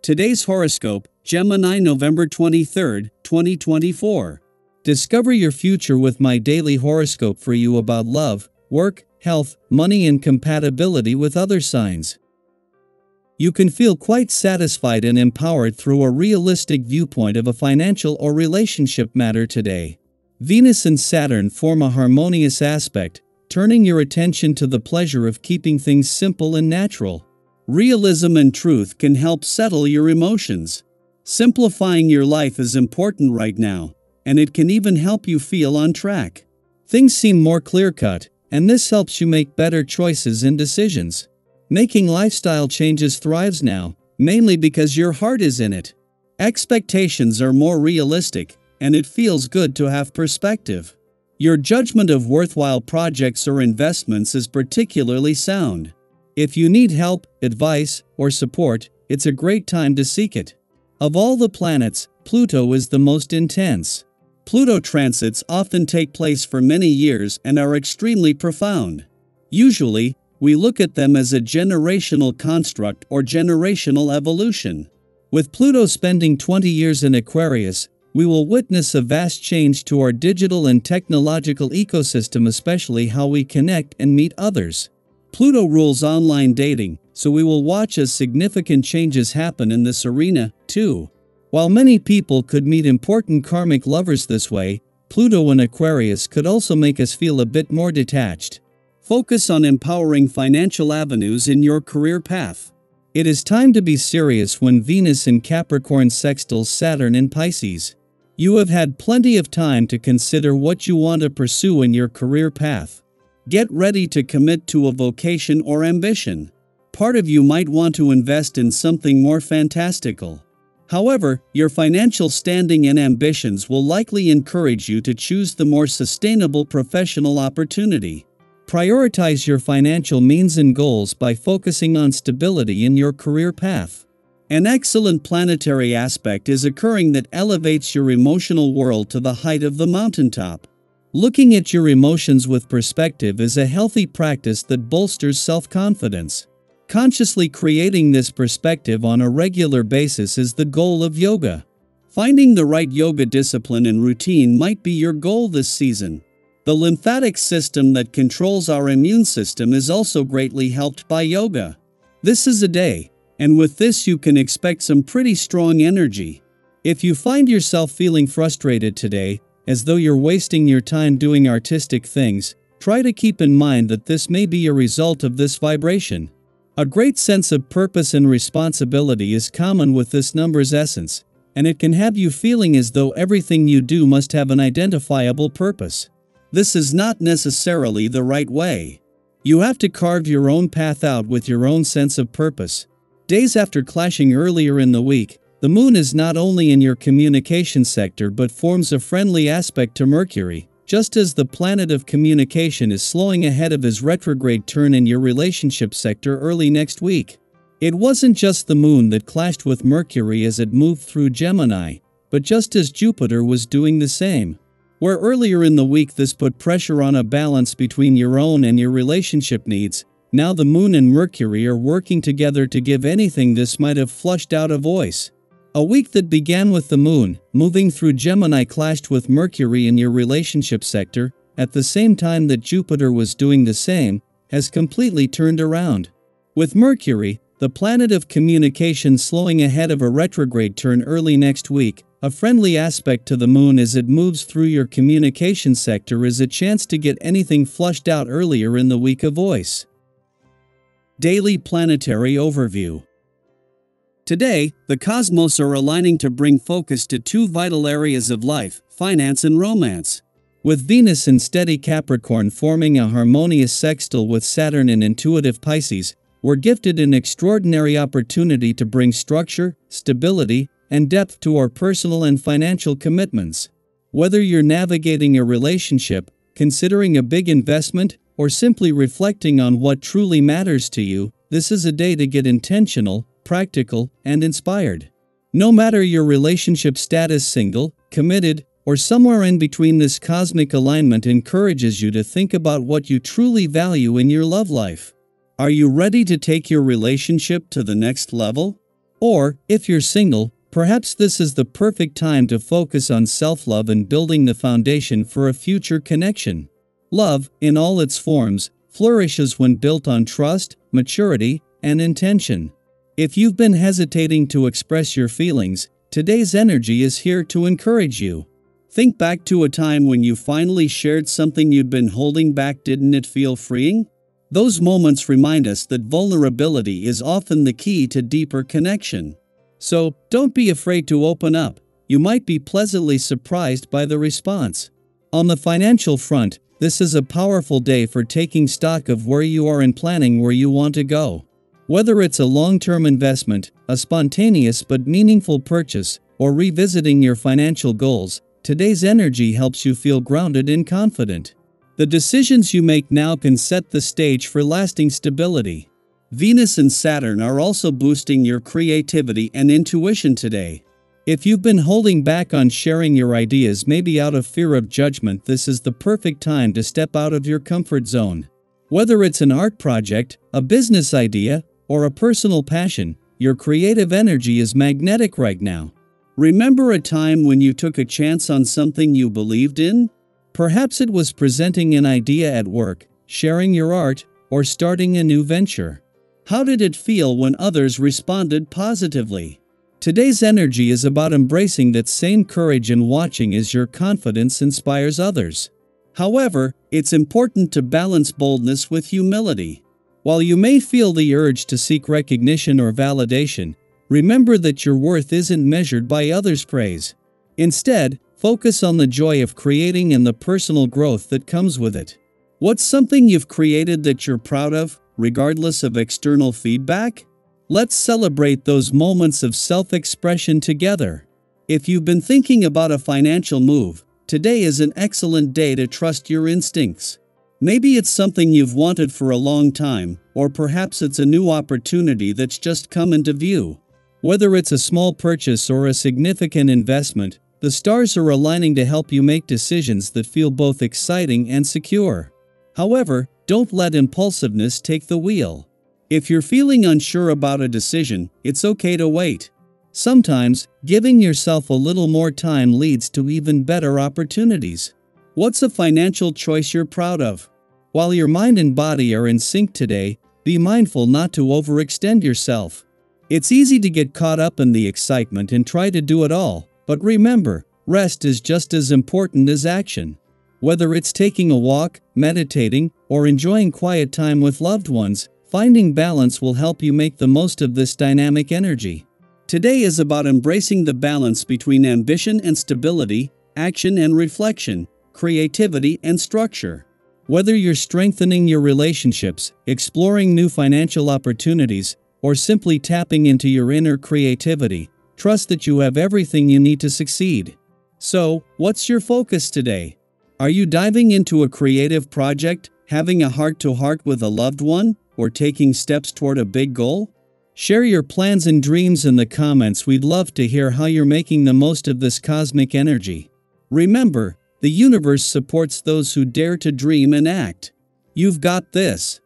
Today's horoscope, Gemini November 23, 2024. Discover your future with my daily horoscope for you about love, work, health, money and compatibility with other signs. You can feel quite satisfied and empowered through a realistic viewpoint of a financial or relationship matter today. Venus and Saturn form a harmonious aspect, turning your attention to the pleasure of keeping things simple and natural. Realism and truth can help settle your emotions. Simplifying your life is important right now, and it can even help you feel on track. Things seem more clear-cut, and this helps you make better choices and decisions. Making lifestyle changes thrives now, mainly because your heart is in it. Expectations are more realistic, and it feels good to have perspective. Your judgment of worthwhile projects or investments is particularly sound. If you need help, advice, or support, it's a great time to seek it. Of all the planets, Pluto is the most intense. Pluto transits often take place for many years and are extremely profound. Usually, we look at them as a generational construct or generational evolution. With Pluto spending 20 years in Aquarius, we will witness a vast change to our digital and technological ecosystem, especially how we connect and meet others. Pluto rules online dating, so we will watch as significant changes happen in this arena, too. While many people could meet important karmic lovers this way, Pluto in Aquarius could also make us feel a bit more detached. Focus on empowering financial avenues in your career path. It is time to be serious when Venus in Capricorn sextiles Saturn in Pisces. You have had plenty of time to consider what you want to pursue in your career path. Get ready to commit to a vocation or ambition. Part of you might want to invest in something more fantastical. However, your financial standing and ambitions will likely encourage you to choose the more sustainable professional opportunity. Prioritize your financial means and goals by focusing on stability in your career path. An excellent planetary aspect is occurring that elevates your emotional world to the height of the mountaintop. Looking at your emotions with perspective is a healthy practice that bolsters self-confidence. Consciously creating this perspective on a regular basis is the goal of yoga. Finding the right yoga discipline and routine might be your goal this season. The lymphatic system that controls our immune system is also greatly helped by yoga. This is a day, and with this you can expect some pretty strong energy. If you find yourself feeling frustrated today, as though you're wasting your time doing artistic things, try to keep in mind that this may be a result of this vibration. A great sense of purpose and responsibility is common with this number's essence, and it can have you feeling as though everything you do must have an identifiable purpose. This is not necessarily the right way. You have to carve your own path out with your own sense of purpose. Days after clashing earlier in the week, the moon is not only in your communication sector but forms a friendly aspect to Mercury, just as the planet of communication is slowing ahead of his retrograde turn in your relationship sector early next week. It wasn't just the moon that clashed with Mercury as it moved through Gemini, but just as Jupiter was doing the same. Where earlier in the week this put pressure on a balance between your own and your relationship needs, now the moon and Mercury are working together to give anything this might have flushed out a voice. A week that began with the moon moving through Gemini clashed with Mercury in your relationship sector, at the same time that Jupiter was doing the same, has completely turned around. With Mercury, the planet of communication slowing ahead of a retrograde turn early next week, a friendly aspect to the moon as it moves through your communication sector is a chance to get anything flushed out earlier in the week a voice. Daily Planetary Overview. Today, the cosmos are aligning to bring focus to two vital areas of life, finance and romance. With Venus in steady Capricorn forming a harmonious sextile with Saturn in intuitive Pisces, we're gifted an extraordinary opportunity to bring structure, stability, and depth to our personal and financial commitments. Whether you're navigating a relationship, considering a big investment, or simply reflecting on what truly matters to you, this is a day to get intentional, practical, and inspired. No matter your relationship status, single, committed, or somewhere in between, this cosmic alignment encourages you to think about what you truly value in your love life. Are you ready to take your relationship to the next level? Or, if you're single, perhaps this is the perfect time to focus on self-love and building the foundation for a future connection. Love, in all its forms, flourishes when built on trust, maturity, and intention. If you've been hesitating to express your feelings, today's energy is here to encourage you. Think back to a time when you finally shared something you'd been holding back. Didn't it feel freeing? Those moments remind us that vulnerability is often the key to deeper connection. So, don't be afraid to open up. You might be pleasantly surprised by the response. On the financial front, this is a powerful day for taking stock of where you are and planning where you want to go. Whether it's a long-term investment, a spontaneous but meaningful purchase, or revisiting your financial goals, today's energy helps you feel grounded and confident. The decisions you make now can set the stage for lasting stability. Venus and Saturn are also boosting your creativity and intuition today. If you've been holding back on sharing your ideas, maybe out of fear of judgment, this is the perfect time to step out of your comfort zone. Whether it's an art project, a business idea, or a personal passion, your creative energy is magnetic right now. Remember a time when you took a chance on something you believed in? Perhaps it was presenting an idea at work, sharing your art, or starting a new venture. How did it feel when others responded positively? Today's energy is about embracing that same courage and watching as your confidence inspires others. However, it's important to balance boldness with humility. While you may feel the urge to seek recognition or validation, remember that your worth isn't measured by others' praise. Instead, focus on the joy of creating and the personal growth that comes with it. What's something you've created that you're proud of, regardless of external feedback? Let's celebrate those moments of self-expression together. If you've been thinking about a financial move, today is an excellent day to trust your instincts. Maybe it's something you've wanted for a long time, or perhaps it's a new opportunity that's just come into view. Whether it's a small purchase or a significant investment, the stars are aligning to help you make decisions that feel both exciting and secure. However, don't let impulsiveness take the wheel. If you're feeling unsure about a decision, it's okay to wait. Sometimes, giving yourself a little more time leads to even better opportunities. What's a financial choice you're proud of? While your mind and body are in sync today, be mindful not to overextend yourself. It's easy to get caught up in the excitement and try to do it all, but remember, rest is just as important as action. Whether it's taking a walk, meditating, or enjoying quiet time with loved ones, finding balance will help you make the most of this dynamic energy. Today is about embracing the balance between ambition and stability, action and reflection, creativity and structure. Whether you're strengthening your relationships, exploring new financial opportunities, or simply tapping into your inner creativity, trust that you have everything you need to succeed. So, what's your focus today? Are you diving into a creative project, having a heart-to-heart with a loved one, or taking steps toward a big goal? Share your plans and dreams in the comments. We'd love to hear how you're making the most of this cosmic energy. Remember, the universe supports those who dare to dream and act. You've got this.